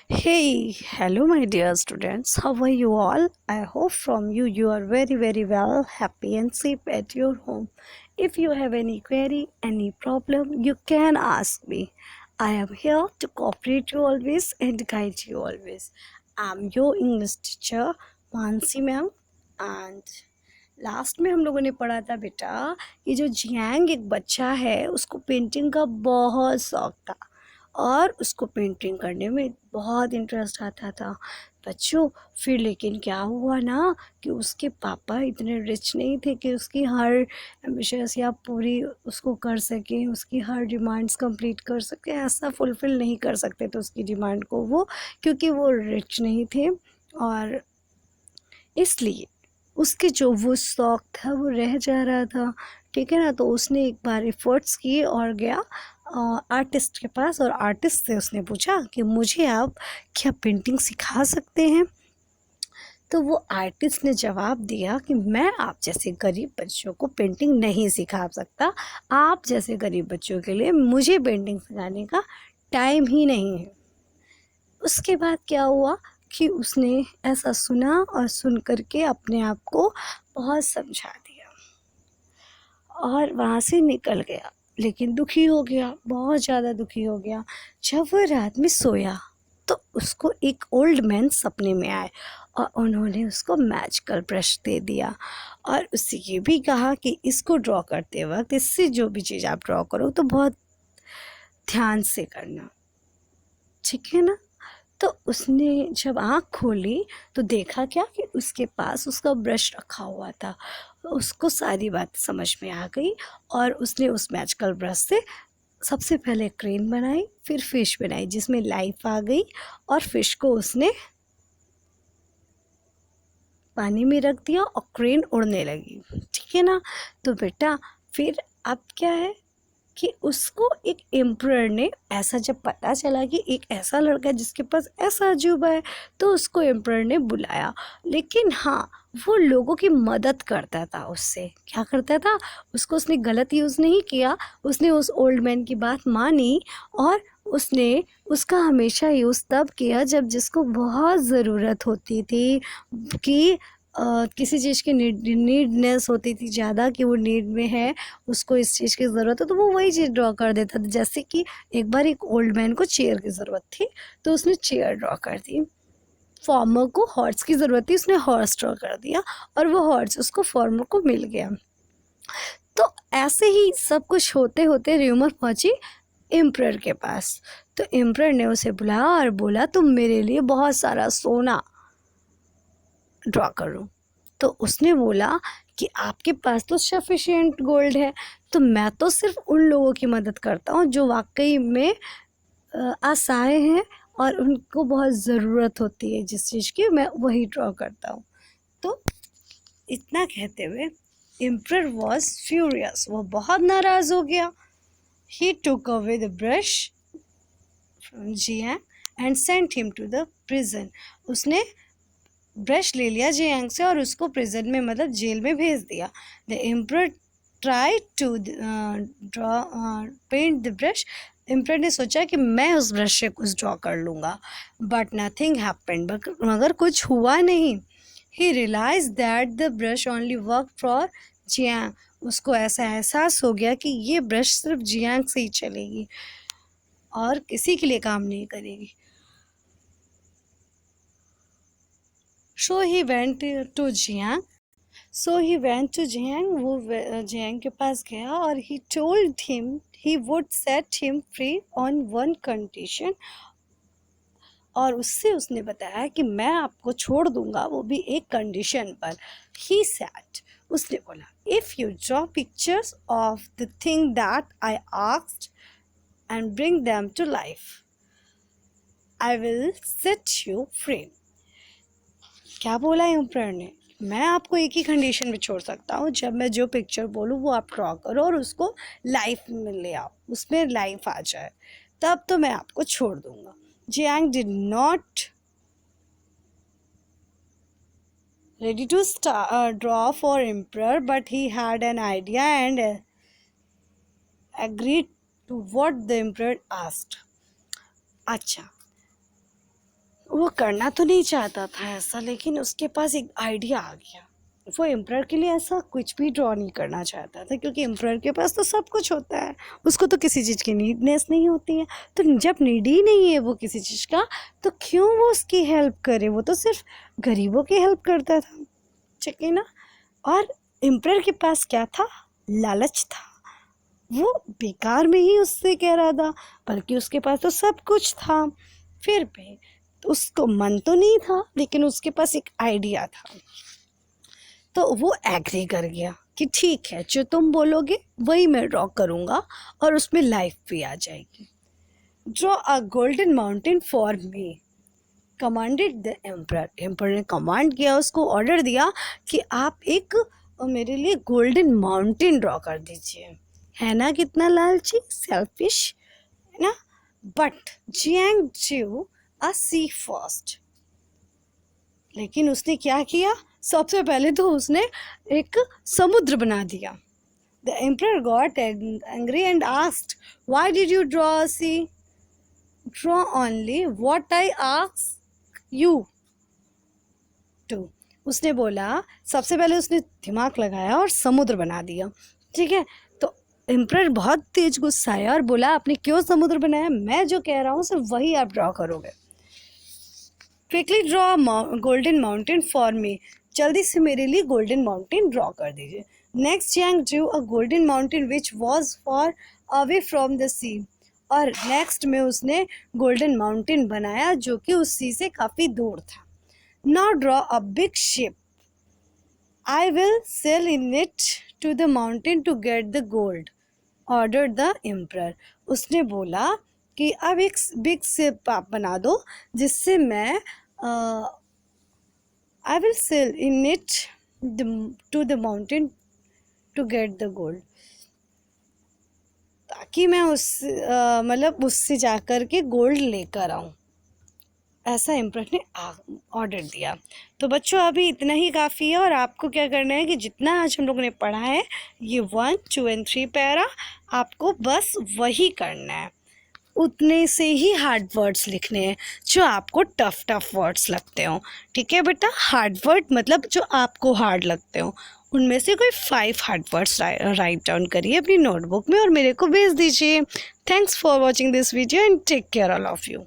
Hey, hello, my dear students. How are you all? I hope from you are very well, happy and safe at your home. If you have any query, any problem, you can ask me. I am here to cooperate you always and guide you always. I'm your English teacher, Mansi ma'am, and last में हम लोगों ने पढ़ा था बेटा कि जो Jiang एक बच्चा है उसको पेंटिंग का बहुत शौक था और उसको पेंटिंग करने में बहुत इंटरेस्ट आता था बच्चों। फिर लेकिन क्या हुआ ना कि उसके पापा इतने रिच नहीं थे कि उसकी हर एम्बिशंस या पूरी उसको कर सकें, उसकी हर डिमांड्स कंप्लीट कर सकें, ऐसा फुलफ़िल नहीं कर सकते थे उसकी डिमांड को वो, क्योंकि वो रिच नहीं थे। और इसलिए उसके जो वो शौक़ था वो रह जा रहा था, ठीक है ना। तो उसने एक बार एफ़र्ट्स किए और गया आर्टिस्ट के पास और आर्टिस्ट से उसने पूछा कि मुझे आप क्या पेंटिंग सिखा सकते हैं। तो वो आर्टिस्ट ने जवाब दिया कि मैं आप जैसे गरीब बच्चों को पेंटिंग नहीं सिखा सकता, आप जैसे गरीब बच्चों के लिए मुझे पेंटिंग सिखाने का टाइम ही नहीं है। उसके बाद क्या हुआ कि उसने ऐसा सुना और सुन कर के अपने आप को बहुत समझा दिया और वहाँ से निकल गया, लेकिन दुखी हो गया, बहुत ज़्यादा दुखी हो गया। जब वह रात में सोया तो उसको एक ओल्ड मैन सपने में आए और उन्होंने उसको मैजिकल ब्रश दे दिया और उससे ये भी कहा कि इसको ड्रॉ करते वक्त इससे जो भी चीज़ आप ड्रॉ करो तो बहुत ध्यान से करना, ठीक है ना। तो उसने जब आँख खोली तो देखा क्या कि उसके पास उसका ब्रश रखा हुआ था। उसको सारी बात समझ में आ गई और उसने उस मैजिकल ब्रश से सबसे पहले क्रेन बनाई, फिर फ़िश बनाई जिसमें लाइफ आ गई और फ़िश को उसने पानी में रख दिया और क्रेन उड़ने लगी, ठीक है ना। तो बेटा फिर अब क्या है कि उसको एक एम्परर ने, ऐसा जब पता चला कि एक ऐसा लड़का है जिसके पास ऐसा अजूबा है, तो उसको एम्परर ने बुलाया। लेकिन हाँ, वो लोगों की मदद करता था, उससे क्या करता था, उसको उसने गलत यूज़ नहीं किया, उसने उस ओल्ड मैन की बात मानी और उसने उसका हमेशा यूज़ तब किया जब जिसको बहुत ज़रूरत होती थी कि किसी चीज़ की नीडनेस होती थी ज़्यादा, कि वो नीड में है, उसको इस चीज़ की ज़रूरत है, तो वो वही चीज़ ड्रॉ कर देता था। जैसे कि एक बार एक ओल्ड मैन को चेयर की ज़रूरत थी तो उसने चेयर ड्रॉ कर दी। फार्मर को हॉर्स की ज़रूरत थी, उसने हॉर्स ड्रॉ कर दिया और वो हॉर्स उसको फार्मर को मिल गया। तो ऐसे ही सब कुछ होते होते र्यूमर पहुंची एम्परर के पास। तो एम्परर ने उसे बुलाया और बोला तुम मेरे लिए बहुत सारा सोना ड्रॉ करो। तो उसने बोला कि आपके पास तो सफिशिएंट गोल्ड है, तो मैं तो सिर्फ उन लोगों की मदद करता हूँ जो वाकई में असहाय हैं और उनको बहुत ज़रूरत होती है जिस चीज़ की, मैं वही ड्रॉ करता हूँ। तो इतना कहते हुए एम्परर वॉज फ्यूरियस, वो बहुत नाराज़ हो गया। He took away the brush from Jiang and sent him to the prison. उसने ब्रश ले लिया जियांग से और उसको प्रिजन में, मतलब जेल में भेज दिया। The emperor try to draw paint the brush. Emperor ने सोचा कि मैं उस ब्रश से कुछ ड्रॉ कर लूँगा, बट नथिंग हैपेंड, मगर कुछ हुआ नहीं। He realise that the brush only work for Jiang. उसको ऐसा एहसास हो गया कि ये ब्रश सिर्फ जियांग से ही चलेगी और किसी के लिए काम नहीं करेगी। So he went to Jiang. वो जियांग के पास गया और he told him he would set him free on one condition। और उसने बताया कि मैं आपको छोड़ दूंगा, वो भी एक कंडीशन पर। He said, उसने बोला, if you draw pictures of the thing that I asked and bring them to life, I will set you free। क्या बोला एम्परर ने, मैं आपको एक ही कंडीशन में छोड़ सकता हूँ, जब मैं जो पिक्चर बोलूँ वो आप ड्रॉ करो और उसको लाइफ में ले आओ, उसमें लाइफ आ जाए, तब तो मैं आपको छोड़ दूंगा। Jiang did not ready to draw for emperor, but he had an idea and agreed to what the emperor asked। अच्छा, वो करना तो नहीं चाहता था ऐसा, लेकिन उसके पास एक आइडिया आ गया। वो एम्परर के लिए ऐसा कुछ भी ड्रॉ नहीं करना चाहता था, क्योंकि एम्परर के पास तो सब कुछ होता है, उसको तो किसी चीज़ की नीडनेस नहीं होती है। तो जब नीड ही नहीं है वो किसी चीज़ का, तो क्यों वो उसकी हेल्प करे? वो तो सिर्फ गरीबों की हेल्प करता था, ठीक है ना। और एम्परर के पास क्या था? लालच था। वो बेकार में ही उससे कह रहा था, बल्कि उसके पास तो सब कुछ था। फिर भी तो उसको मन तो नहीं था, लेकिन उसके पास एक आइडिया था। तो वो एग्री कर गया कि ठीक है, जो तुम बोलोगे वही मैं ड्रॉ करूँगा, और उसमें लाइफ भी आ जाएगी। Draw a golden mountain for me, commanded the emperor. Emperor ने कमांड किया, उसको ऑर्डर दिया कि आप एक मेरे लिए गोल्डन माउंटेन ड्रॉ कर दीजिए। है ना कितना लालची, सेल्फिश, है ना। But Jiang drew a sea first, लेकिन उसने क्या किया? सबसे पहले तो उसने एक समुद्र बना दिया। The emperor got angry and asked, why did you draw a sea? Draw only what I ask you to. उसने बोला, सबसे पहले उसने दिमाग लगाया और समुद्र बना दिया, ठीक है। तो एम्परर बहुत तेज गुस्सा आया और बोला, आपने क्यों समुद्र बनाया? मैं जो कह रहा हूँ सिर्फ वही आप ड्रॉ करोगे। Quickly draw golden mountain for me, जल्दी से मेरे लिए गोल्डन माउंटेन ड्रॉ कर दीजिए। Next Jiang drew a golden mountain which was far away from the sea, और नेक्स्ट में उसने गोल्डन माउंटेन बनाया जो कि उस सी से काफ़ी दूर था। Now draw a big ship, I will sail in it to the mountain to get the gold, order the emperor. उसने बोला कि अब एक बिग शिप आप बना दो, जिससे मैं I will sail in it to the mountain to get the gold, ताकि मैं उस मतलब उससे जाकर के गोल्ड लेकर आऊँ। ऐसा एम्परर ने ऑर्डर दिया। तो बच्चों अभी इतना ही काफ़ी है, और आपको क्या करना है कि जितना आज हम लोगों ने पढ़ा है, ये 1, 2 and 3 पैरा, आपको बस वही करना है। उतने से ही हार्ड वर्ड्स लिखने हैं जो आपको टफ वर्ड्स लगते हो, ठीक है बेटा। हार्ड वर्ड मतलब जो आपको हार्ड लगते हो, उनमें से कोई 5 हार्ड वर्ड्स राइट डाउन करिए अपनी नोटबुक में और मेरे को भेज दीजिए। Thanks for watching this video and take care all of you.